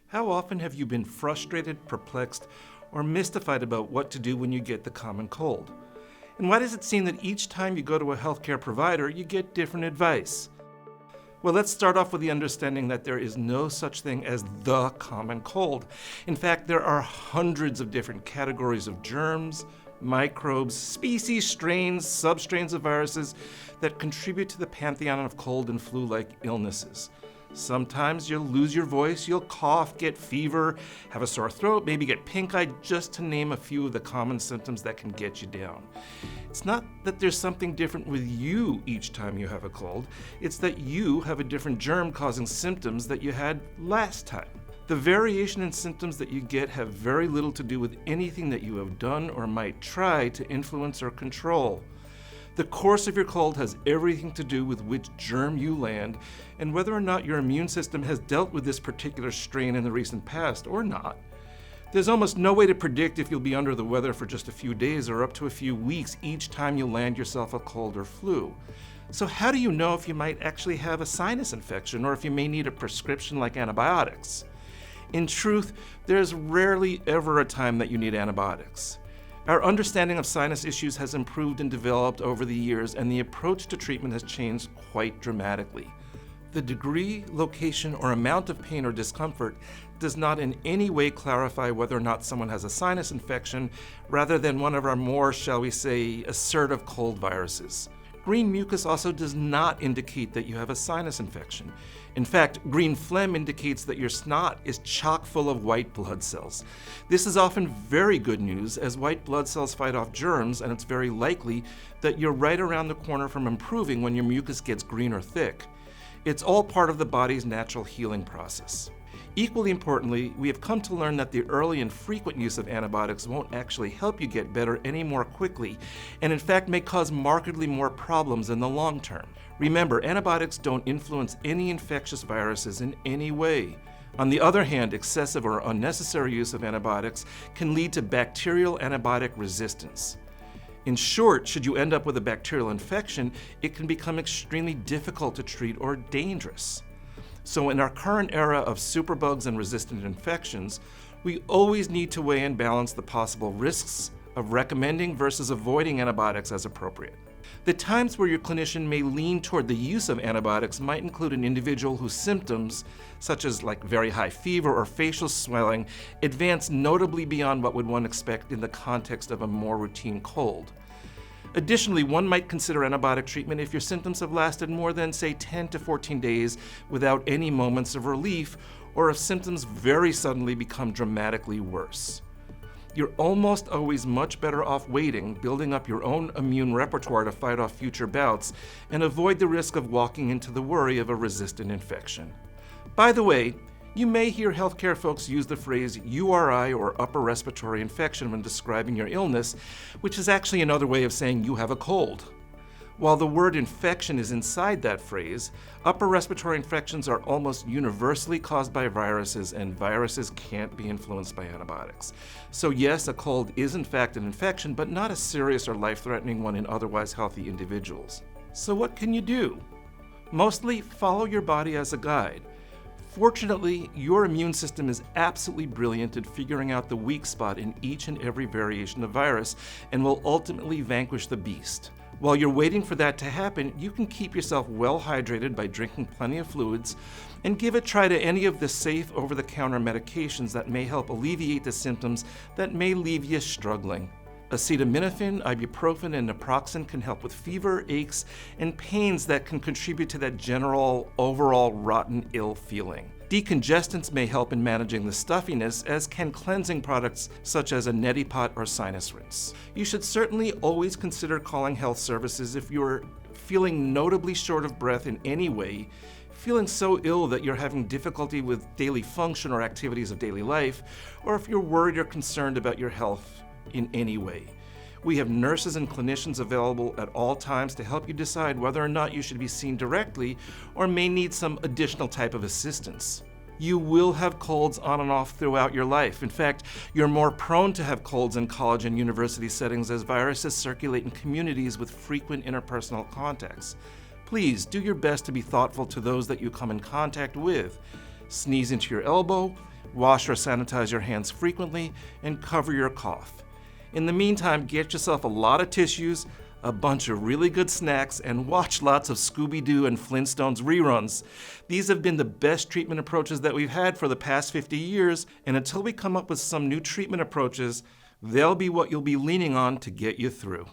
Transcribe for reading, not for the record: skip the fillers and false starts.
How often have you been frustrated, perplexed, or mystified about what to do when you get the common cold? And why does it seem that each time you go to a healthcare provider, you get different advice? Well, let's start off with the understanding that there is no such thing as the common cold. In fact, there are hundreds of different categories of germs, microbes, species, strains, substrains of viruses that contribute to the pantheon of cold and flu-like illnesses. Sometimes you'll lose your voice, you'll cough, get fever, have a sore throat, maybe get pink-eyed, just to name a few of the common symptoms that can get you down. It's not that there's something different with you each time you have a cold, it's that you have a different germ causing symptoms that you had last time. The variation in symptoms that you get have very little to do with anything that you have done or might try to influence or control. The course of your cold has everything to do with which germ you land and whether or not your immune system has dealt with this particular strain in the recent past or not. There's almost no way to predict if you'll be under the weather for just a few days or up to a few weeks each time you land yourself a cold or flu. So how do you know if you might actually have a sinus infection or if you may need a prescription like antibiotics? In truth, there's rarely ever a time that you need antibiotics. Our understanding of sinus issues has improved and developed over the years, and the approach to treatment has changed quite dramatically. The degree, location, or amount of pain or discomfort does not in any way clarify whether or not someone has a sinus infection, rather than one of our more, shall we say, assertive cold viruses. Green mucus also does not indicate that you have a sinus infection. In fact, green phlegm indicates that your snot is chock full of white blood cells. This is often very good news, as white blood cells fight off germs, and it's very likely that you're right around the corner from improving when your mucus gets green or thick. It's all part of the body's natural healing process. Equally importantly, we have come to learn that the early and frequent use of antibiotics won't actually help you get better any more quickly, and in fact may cause markedly more problems in the long term. Remember, antibiotics don't influence any infectious viruses in any way. On the other hand, excessive or unnecessary use of antibiotics can lead to bacterial antibiotic resistance. In short, should you end up with a bacterial infection, it can become extremely difficult to treat or dangerous. So in our current era of superbugs and resistant infections, we always need to weigh and balance the possible risks of recommending versus avoiding antibiotics as appropriate. The times where your clinician may lean toward the use of antibiotics might include an individual whose symptoms, such as very high fever or facial swelling, advance notably beyond what would one expect in the context of a more routine cold. Additionally, one might consider antibiotic treatment if your symptoms have lasted more than, say, 10 to 14 days without any moments of relief, or if symptoms very suddenly become dramatically worse. You're almost always much better off waiting, building up your own immune repertoire to fight off future bouts, and avoid the risk of walking into the worry of a resistant infection. By the way, you may hear healthcare folks use the phrase URI or upper respiratory infection when describing your illness, which is actually another way of saying you have a cold. While the word infection is inside that phrase, upper respiratory infections are almost universally caused by viruses, and viruses can't be influenced by antibiotics. So yes, a cold is in fact an infection, but not a serious or life-threatening one in otherwise healthy individuals. So what can you do? Mostly follow your body as a guide. Fortunately, your immune system is absolutely brilliant at figuring out the weak spot in each and every variation of virus and will ultimately vanquish the beast. While you're waiting for that to happen, you can keep yourself well hydrated by drinking plenty of fluids and give a try to any of the safe over-the-counter medications that may help alleviate the symptoms that may leave you struggling. Acetaminophen, ibuprofen, and naproxen can help with fever, aches, and pains that can contribute to that general, overall rotten, ill feeling. Decongestants may help in managing the stuffiness, as can cleansing products such as a neti pot or sinus rinse. You should certainly always consider calling health services if you're feeling notably short of breath in any way, feeling so ill that you're having difficulty with daily function or activities of daily life, or if you're worried or concerned about your health in any way. We have nurses and clinicians available at all times to help you decide whether or not you should be seen directly or may need some additional type of assistance. You will have colds on and off throughout your life. In fact, you're more prone to have colds in college and university settings as viruses circulate in communities with frequent interpersonal contacts. Please do your best to be thoughtful to those that you come in contact with. Sneeze into your elbow, Wash or sanitize your hands frequently and cover your cough. In the meantime, get yourself a lot of tissues, a bunch of really good snacks, and watch lots of Scooby-Doo and Flintstones reruns. These have been the best treatment approaches that we've had for the past 50 years, and until we come up with some new treatment approaches, they'll be what you'll be leaning on to get you through.